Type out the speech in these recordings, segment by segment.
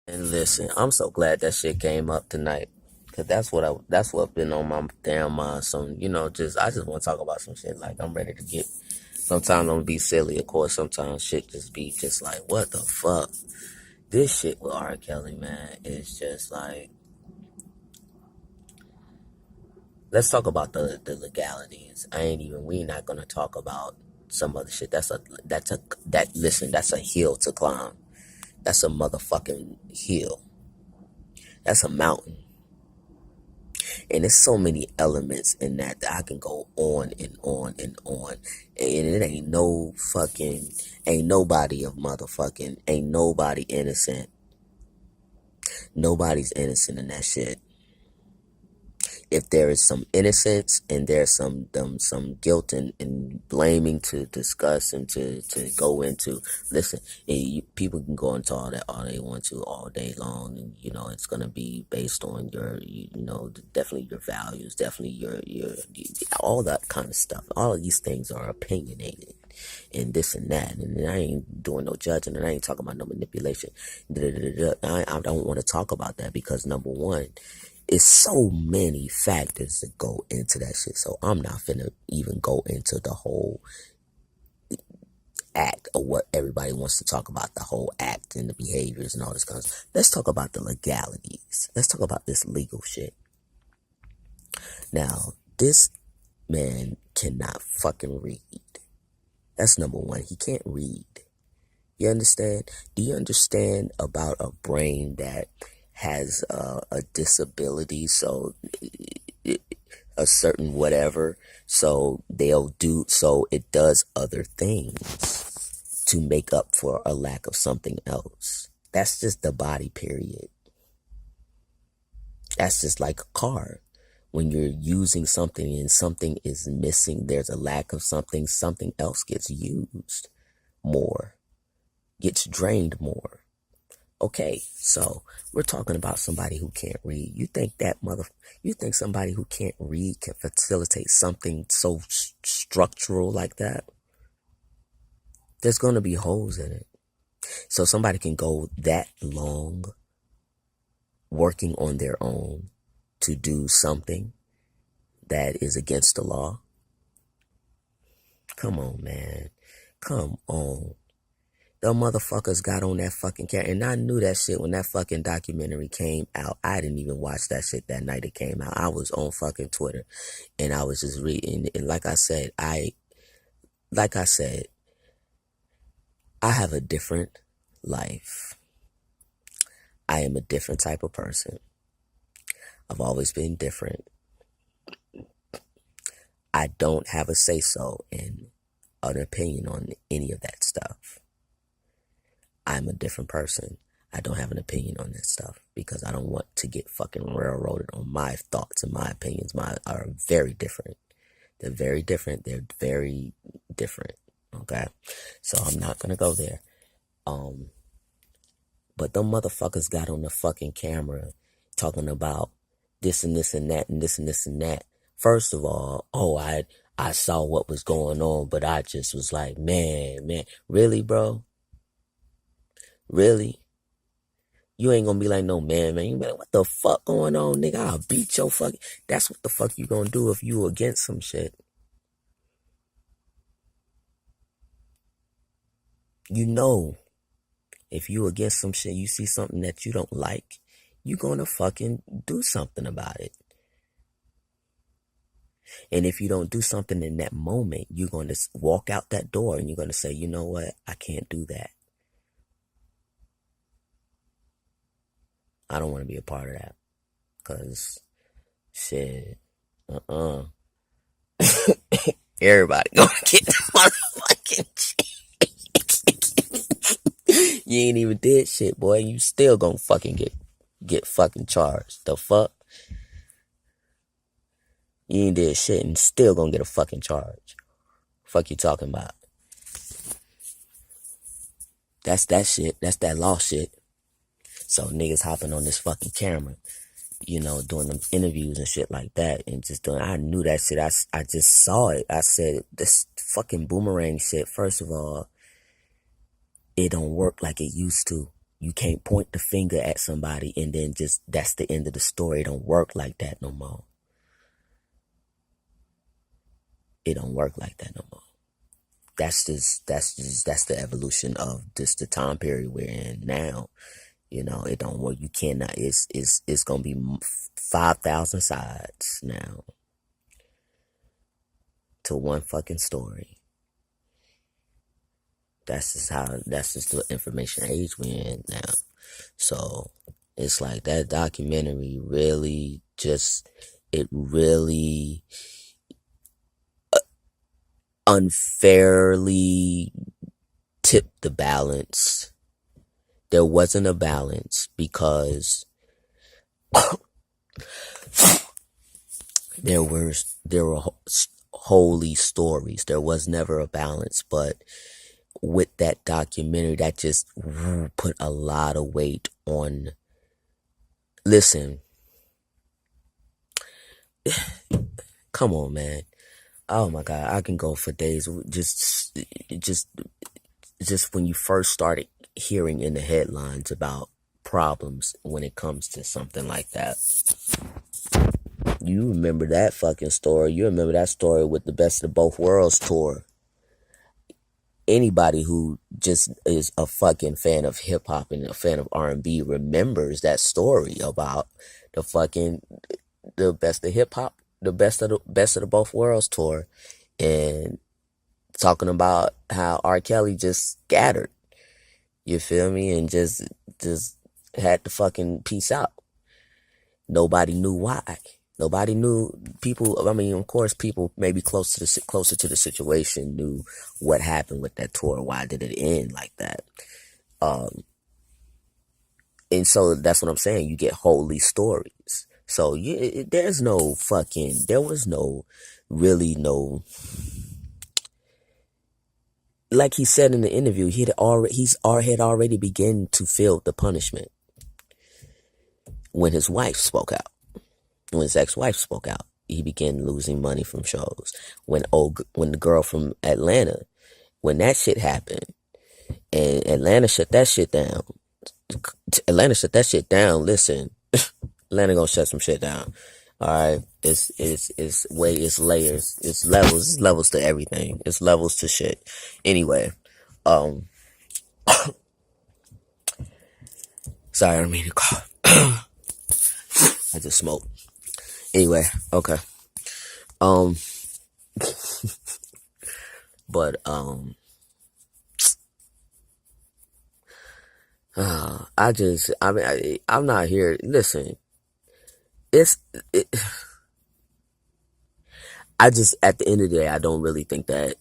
And listen, I'm so glad that shit came up tonight, cause that's what been on my damn mind. Some, I just want to talk about some shit. Like I'm ready to get. Sometimes I'm gonna be silly, of course. Sometimes shit just be just like, what the fuck? This shit with R. Kelly, man, is just like. Let's talk about the legalities. We not gonna talk about some other shit. Listen, that's a hill to climb. That's a motherfucking hill. That's a mountain. And there's so many elements in that I can go on and on and on. And it ain't nobody ain't nobody innocent. Nobody's innocent in that shit. If there is some innocence and there's some guilt and blaming to discuss and to go into, listen, people can go into all that all they want to all day long, and it's gonna be based on definitely your values, definitely your all that kind of stuff. All of these things are opinionated and this and that, and I ain't doing no judging, and I ain't talking about no manipulation. I don't want to talk about that because number one, it's so many factors that go into that shit. So I'm not finna even go into the whole act of what everybody wants to talk about, the whole act and the behaviors and all this kind of stuff. Let's talk about the legalities. Let's talk about this legal shit. Now, this man cannot fucking read. That's number one. He can't read. You understand? Do you understand about a brain that has a disability? So a certain whatever, so it does other things to make up for a lack of something else. That's just the body, period. That's just like a car. When you're using something and something is missing, there's a lack of something, something else gets used more, gets drained more. Okay, so we're talking about somebody who can't read. You think somebody who can't read can facilitate something so structural like that? There's going to be holes in it. So somebody can go that long working on their own to do something that is against the law. Come on, man. Come on. The motherfuckers got on that fucking camera. And I knew that shit when that fucking documentary came out. I didn't even watch that shit that night it came out. I was on fucking Twitter and I was just reading. And like I said, I have a different life. I am a different type of person. I've always been different. I don't have a say-so in an opinion on any of that stuff. I'm a different person. I don't have an opinion on that stuff because I don't want to get fucking railroaded on my thoughts and my opinions. Mine are very different. They're very different. They're very different. Okay. So I'm not going to go there. But them motherfuckers got on the fucking camera talking about this and this and that and this and this and that. First of all, I saw what was going on, but I just was like, man, really, bro? Really? You ain't gonna be like, no, man. You be like, what the fuck going on, nigga? I'll beat your fucking... That's what the fuck you gonna do if you against some shit. You know, if you against some shit, you see something that you don't like, you gonna fucking do something about it. And if you don't do something in that moment, you're gonna walk out that door and you're gonna say, you know what? I can't do that. I don't want to be a part of that. Cause shit, everybody gonna get the motherfucking shit. You ain't even did shit, boy. You still gonna fucking get fucking charged. The fuck? You ain't did shit and still gonna get a fucking charge. Fuck you talking about? That's that shit. That's that law shit. So niggas hopping on this fucking camera, doing them interviews and shit like that, and just doing. I knew that shit. I just saw it. I said, this fucking boomerang shit. First of all, it don't work like it used to. You can't point the finger at somebody and then just, that's the end of the story. It don't work like that no more. It don't work like that no more. That's the evolution of just the time period we're in now. You know, it don't work. You cannot, it's gonna be 5,000 sides now to one fucking story. That's just the information age we're in now. So it's like that documentary really really unfairly tipped the balance. There wasn't a balance because there were holy stories. There was never a balance, but with that documentary, that just put a lot of weight on. Listen, come on, man. Oh my God, I can go for days. Just when you first started hearing in the headlines about problems when it comes to something like that. You remember that fucking story. You remember that story with the Best of Both Worlds tour. Anybody who just is a fucking fan of hip hop and a fan of R&B remembers that story about the best of hip hop, the best of the Both Worlds tour, and talking about how R. Kelly just scattered. You feel me? And just had to fucking peace out. Nobody knew why. Nobody knew. People, I mean, of course, people maybe closer to the situation knew what happened with that tour. Why did it end like that? And so that's what I'm saying. You get holy stories. So there was really no, like he said in the interview, he had already begun to feel the punishment when his wife spoke out. When his ex-wife spoke out, he began losing money from shows. When the girl from Atlanta, when that shit happened, and Atlanta shut that shit down. Listen, Atlanta gonna shut some shit down. All right, it's layers, it's levels to everything. It's levels to shit. Anyway, sorry, I don't mean to cough. I just smoked. Anyway, okay. But I'm not here. Listen, at the end of the day, I don't really think that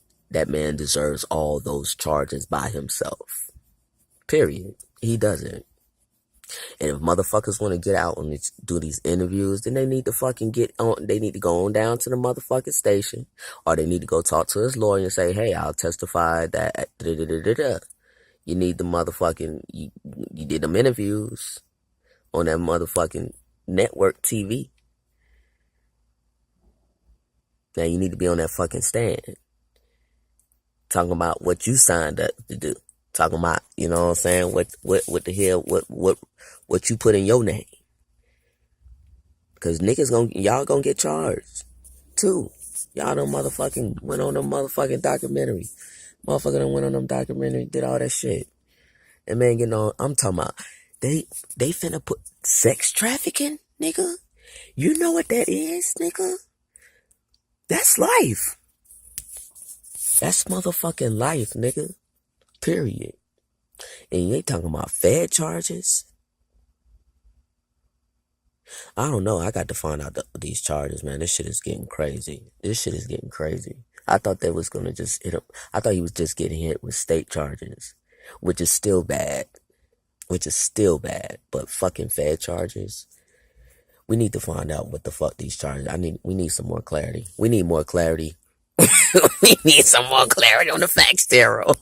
man deserves all those charges by himself. Period. He doesn't. And if motherfuckers want to get out and do these interviews, then they need to fucking get on. They need to go on down to the motherfucking station, or they need to go talk to his lawyer and say, "Hey, I'll testify that." You need the motherfucking. You did them interviews on that motherfucking network TV. Now you need to be on that fucking stand, talking about what you signed up to do. Talking about, you know what I'm saying, what the hell, what you put in your name. Cause y'all gonna get charged too. Y'all done motherfucking went on them motherfucking documentary. Motherfucker done went on them documentary, did all that shit. And man, I'm talking about, they finna put sex trafficking, nigga. You know what that is, nigga? That's life. That's motherfucking life, nigga. Period. And you ain't talking about Fed charges. I don't know. I got to find out these charges, man. This shit is getting crazy. I thought they was gonna just hit him. I thought he was just getting hit with state charges, which is still bad. But fucking Fed charges. We need to find out what the fuck these charges. We need some more clarity. We need more clarity. We need some more clarity on the facts, Daryl.